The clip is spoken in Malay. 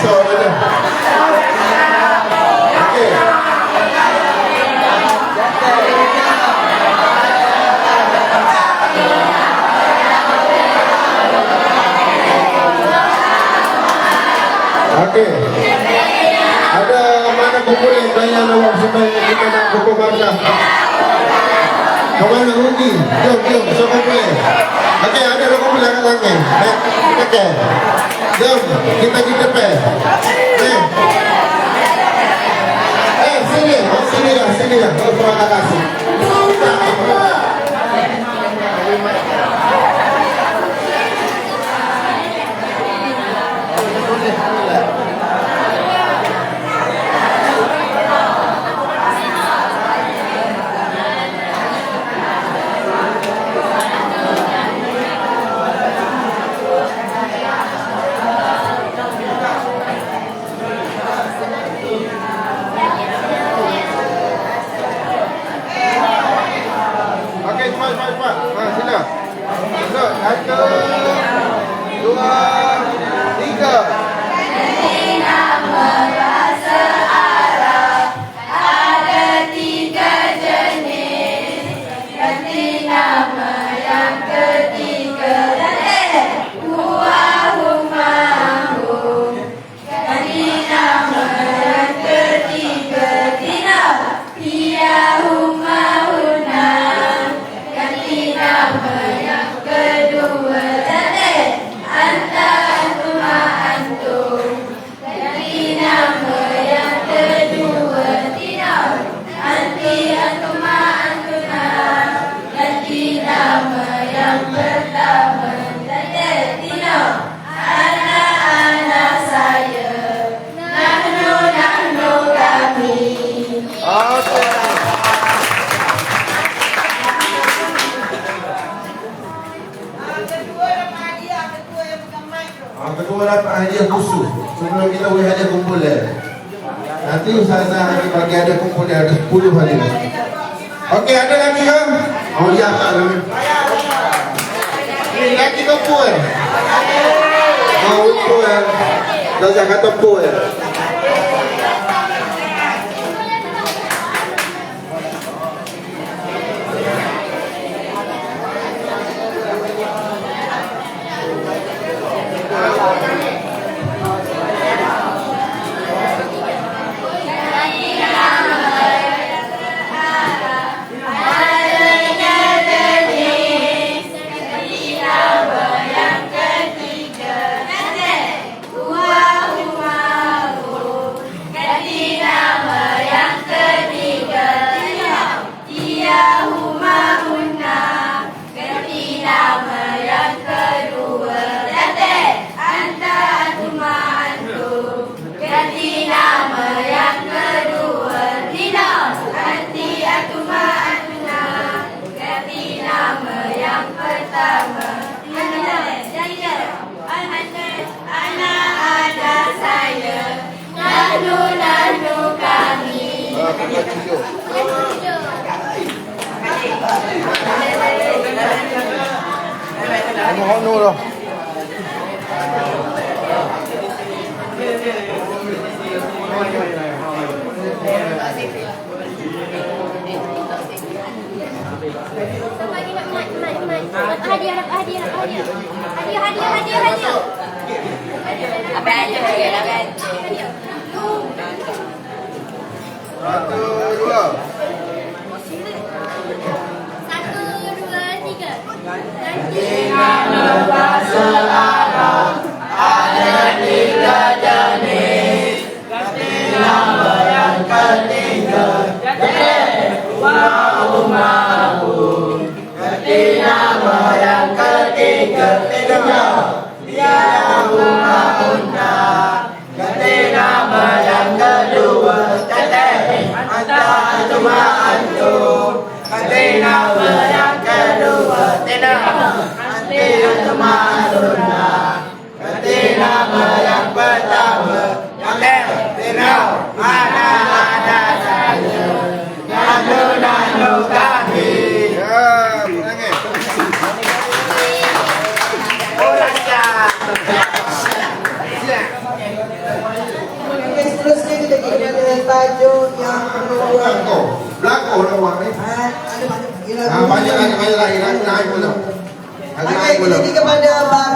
risau ada. Okey. Okey. Ada mana kumpulan bayar awak supaya kita nak pokok markah. Kawan nak rugi. Jom, siapa boleh. Okey, ada orang kumpulan kat langit. Okey. Jom, kita pair. Sini lah. Kalau terima kasih. Kedua dapat hadiah khusus sebelum kita beri hadiah kumpulan. Nanti Ustazah lagi bagi hadiah kumpulan ada 10 hadiah. Okey, ada lagi kan? Oh ya, tak ada. Ni lagi kumpul. Oh, kumpul. Ustazah kata kumpul. Mohon dulu. Hadiah. Satu, dua. 1, 2, 3. Dengan berbahasa Arab ada 3 jenis. Nama yang ketiga Wa'umahu. Nama yang ketiga Ya'umahunna. Nama yang kedua Anta antuma antum. Nama yang kedua Anti antuma antuna. Nama yang pertama Ana saya. Nanu kami. baju yang kedua. Belakang orang buat ni. Ada banyak lagi Banyak lagi lain. Naik pula. Okey, jadi kepada Pak